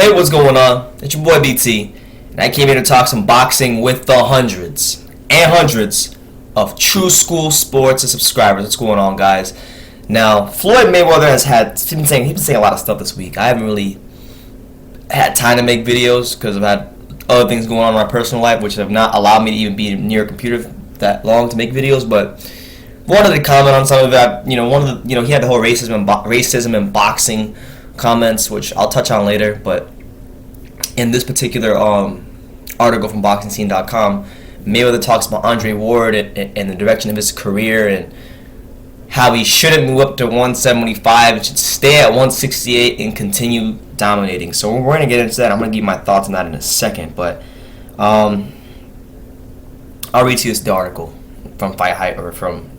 Hey, what's going on? It's your boy BT, and I came here to talk some boxing with the hundreds and hundreds of true school sports and subscribers. What's going on, guys? Now, Floyd Mayweather he's been saying a lot of stuff this week. I haven't really had time to make videos because I've had other things going on in my personal life, which have not allowed me to even be near a computer that long to make videos. But wanted to comment on some of that. He had the whole racism and boxing comments, which I'll touch on later. But in this particular article from BoxingScene.com, Mayweather talks about Andre Ward and the direction of his career and how he shouldn't move up to 175 and should stay at 168 and continue dominating. So we're going to get into that. I'm going to give my thoughts on that in a second. But I'll read to you the article from from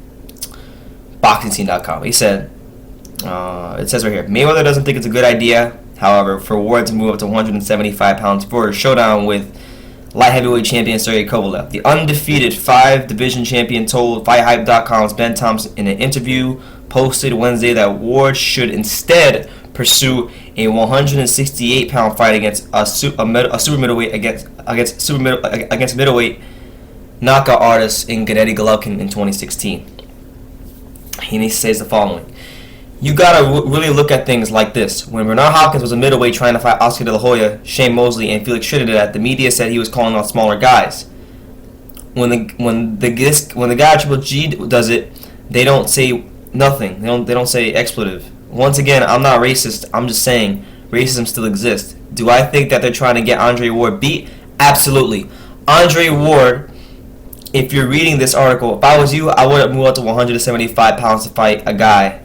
BoxingScene.com. He said, it says right here, Mayweather doesn't think it's a good idea, however, for Ward to move up to 175 pounds for a showdown with light heavyweight champion Sergey Kovalev. The undefeated 5-division champion told FightHype.com's Ben Thompson in an interview posted Wednesday that Ward should instead pursue a 168-pound fight against a super middleweight against middleweight knockout artist in Gennady Golovkin in 2016. He says the following. You gotta really look at things like this. When Bernard Hopkins was a middleweight trying to fight Oscar De La Hoya, Shane Mosley, and Felix Trinidad, the media said he was calling out smaller guys. When the guy Triple G does it, they don't say nothing. They don't say expletive. Once again, I'm not racist. I'm just saying racism still exists. Do I think that they're trying to get Andre Ward beat? Absolutely. Andre Ward. If you're reading this article, if I was you, I would have moved up to 175 pounds to fight the guy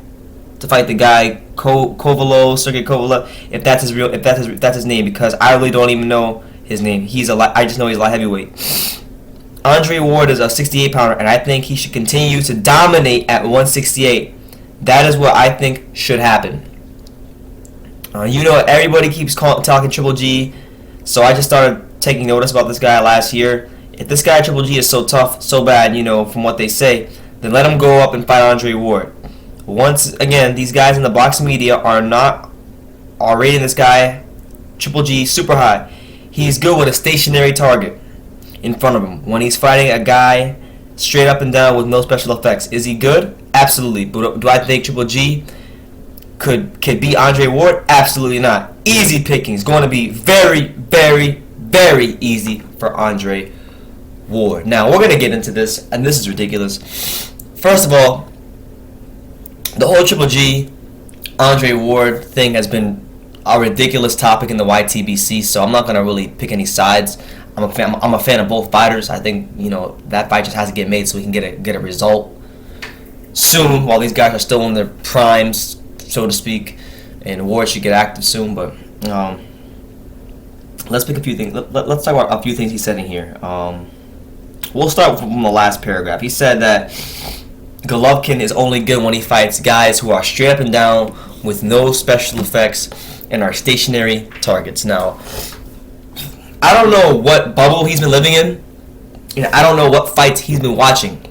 Kovalev, Sergey Kovalev, if that's his name, because I really don't even know his name. I just know he's a light heavyweight. Andre Ward is a 68 pounder, and I think he should continue to dominate at 168. That is what I think should happen. Everybody keeps talking Triple G, so I just started taking notice about this guy last year. If this guy Triple G is so tough, so bad, from what they say, then let him go up and fight Andre Ward. Once again, these guys in the boxing media are rating this guy Triple G super high. He's good with a stationary target in front of him when he's fighting a guy straight up and down with no special effects. Is he good? Absolutely. But do I think Triple G could beat Andre Ward? Absolutely not. Easy pickings. Going to be very, very, very easy for Andre Ward. Now we're gonna get into this, and this is ridiculous. First of all, the whole Triple G Andre Ward thing has been a ridiculous topic in the YTBC, so I'm not gonna really pick any sides. I'm a fan of both fighters. I think that fight just has to get made so we can get a result soon, while these guys are still in their primes, so to speak, and Ward should get active soon. But let's pick a few things. Let's talk about a few things he said in here. We'll start from the last paragraph. He said that Golovkin is only good when he fights guys who are straight up and down with no special effects and are stationary targets. Now, I don't know what bubble he's been living in, and I don't know what fights he's been watching,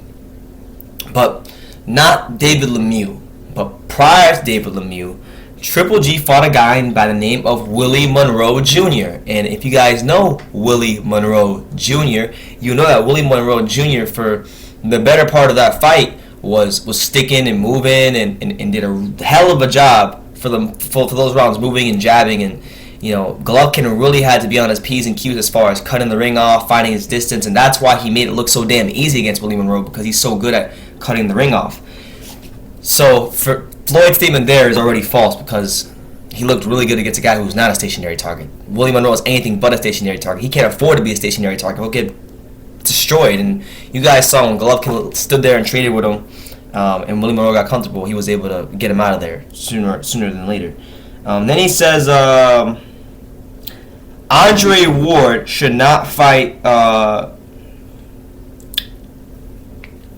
but not David Lemieux, but prior to David Lemieux, Triple G fought a guy by the name of Willie Monroe Jr. And if you guys know Willie Monroe Jr., you know that Willie Monroe Jr. for the better part of that fight was sticking and moving and did a hell of a job for those rounds, moving and jabbing. And Golovkin really had to be on his P's and Q's as far as cutting the ring off, finding his distance, and that's why he made it look so damn easy against Willie Monroe, because he's so good at cutting the ring off. So for Floyd's statement there is already false, because he looked really good against a guy who's not a stationary target. Willie Monroe is anything but a stationary target. He can't afford to be a stationary target. He'll get destroyed. And you guys saw when Golovkin stood there and traded with him, and Willie Monroe got comfortable, he was able to get him out of there sooner than later. Then he says Andre Ward should not fight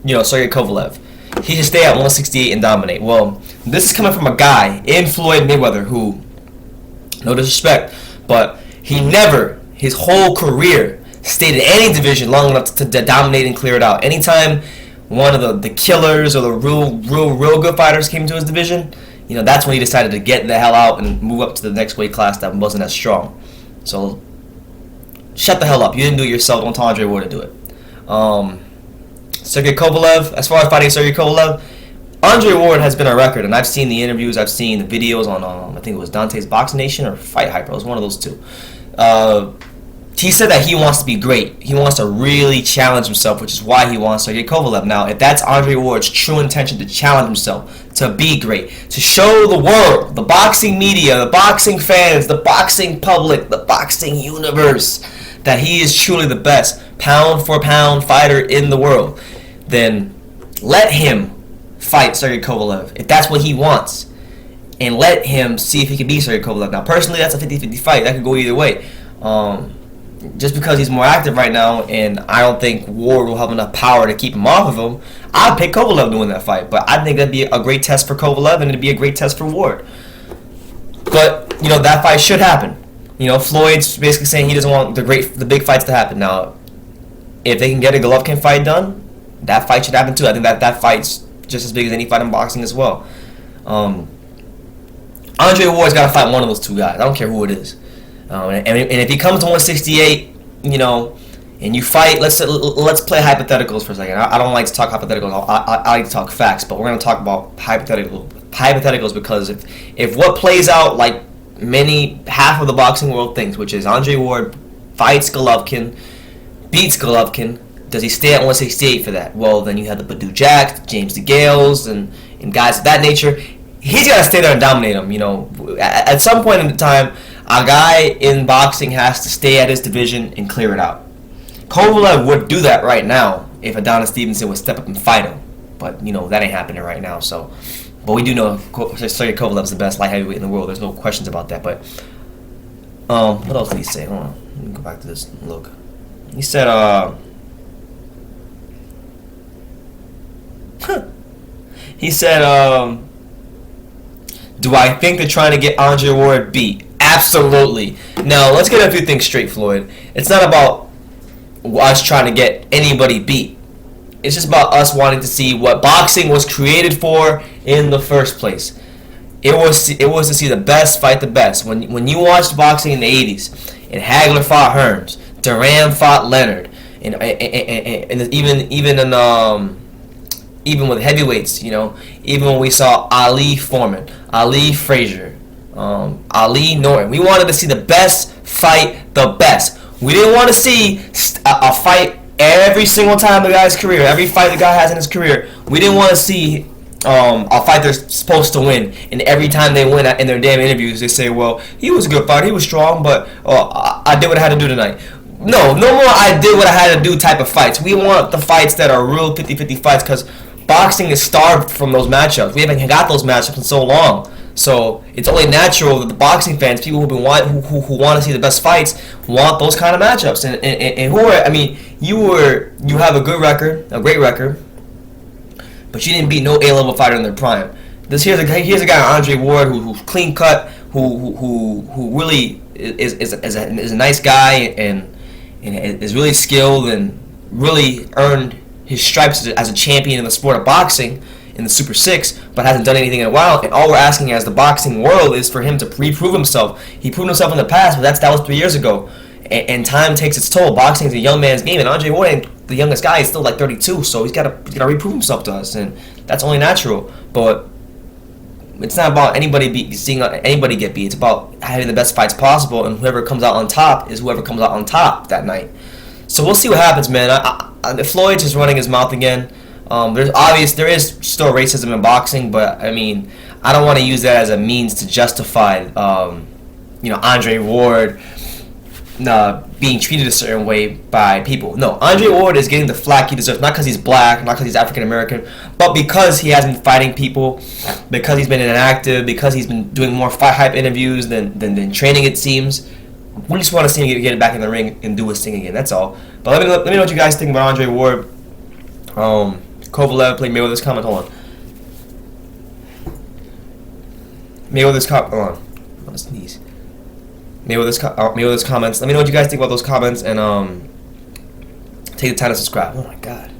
Sergey Kovalev. He should stay at 168 and dominate. Well, this is coming from a guy in Floyd Mayweather who, no disrespect, but he never, his whole career, stayed in any division long enough to dominate and clear it out. Anytime one of the killers or the real good fighters came to his division, that's when he decided to get the hell out and move up to the next weight class that wasn't as strong. So shut the hell up. You didn't do it yourself. Don't tell Andre Ward to do it. Sergey Kovalev, as far as fighting Sergey Kovalev, Andre Ward has been a record, and I've seen the interviews, I've seen the videos on, I think it was Dante's Boxing Nation or Fight Hyper. It was one of those two. He said that he wants to be great. He wants to really challenge himself, which is why he wants Sergey Kovalev. Now, if that's Andre Ward's true intention to challenge himself, to be great, to show the world, the boxing media, the boxing fans, the boxing public, the boxing universe, that he is truly the best pound-for-pound fighter in the world, then let him fight Sergey Kovalev if that's what he wants. And let him see if he can beat Sergey Kovalev. Now, personally, that's a 50-50 fight. That could go either way. Just because he's more active right now, and I don't think Ward will have enough power to keep him off of him, I'd pick Kovalev to win that fight. But I think that'd be a great test for Kovalev, and it'd be a great test for Ward. But, that fight should happen. Floyd's basically saying he doesn't want the big fights to happen. Now, if they can get a Golovkin fight done, that fight should happen too. I think that fight's just as big as any fight in boxing as well. Andre Ward's got to fight one of those two guys. I don't care who it is. And if he comes to 168, and you fight, let's play hypotheticals for a second. I don't like to talk hypotheticals. I like to talk facts, but we're going to talk about hypotheticals because if what plays out like half of the boxing world thinks, which is Andre Ward fights Golovkin, beats Golovkin, does he stay at 168 for that? Well, then you have the Badou Jack, James DeGales, and guys of that nature. He's got to stay there and dominate him. At some point in the time, a guy in boxing has to stay at his division and clear it out. Kovalev would do that right now if Adonis Stevenson would step up and fight him. But, that ain't happening right now. So, but we do know Sergey Kovalev is the best light heavyweight in the world. There's no questions about that. But, what else did he say? Hold on. Let me go back to this and look. He said, do I think they're trying to get Andre Ward beat? Absolutely. Now, let's get a few things straight, Floyd. It's not about us trying to get anybody beat. It's just about us wanting to see what boxing was created for in the first place. It was to see the best fight the best. When you watched boxing in the 80s, and Hagler fought Hearns, Duran fought Leonard, and even with heavyweights, even when we saw Ali Foreman, Ali Frazier, Ali Norton, we wanted to see the best fight the best. We didn't want to see a fight every single time the guy's career, every fight the guy has in his career. We didn't want to see a fight they're supposed to win, and every time they win in their damn interviews, they say, well, he was a good fighter, he was strong, but I did what I had to do tonight. No more I did what I had to do type of fights. We want the fights that are real 50-50 fights, because boxing is starved from those matchups. We haven't got those matchups in so long. So it's only natural that the boxing fans, people who want to see the best fights, want those kind of matchups. And who are, you have a good record, a great record, but you didn't beat no A-level fighter in their prime. Here's a guy, Andre Ward, who's clean cut, who really is a nice guy and is really skilled and really earned his stripes as a champion in the sport of boxing in the Super 6, but hasn't done anything in a while. And all we're asking as the boxing world is for him to reprove himself. He proved himself in the past, but that was 3 years ago. And time takes its toll. Boxing is a young man's game, and Andre Ward ain't the youngest guy. He's still like 32, so he's got to reprove himself to us, and that's only natural. But it's not about seeing anybody get beat. It's about having the best fights possible, and whoever comes out on top is whoever comes out on top that night. So we'll see what happens, man. Floyd's just running his mouth again. There is still racism in boxing, but I don't want to use that as a means to justify, Andre Ward being treated a certain way by people. No, Andre Ward is getting the flack he deserves, not because he's black, not because he's African American, but because he has been fighting people, because he's been inactive, because he's been doing more fight hype interviews than training, it seems. We just want to see him get back in the ring and do his thing again. That's all. But let me know what you guys think about Andre Ward. Kovalev played Mayweather's comment. Hold on. Mayweather's comment. Hold on. I'm gonna sneeze. Mayweather's comments. Let me know what you guys think about those comments, and take the time to subscribe. Oh my God.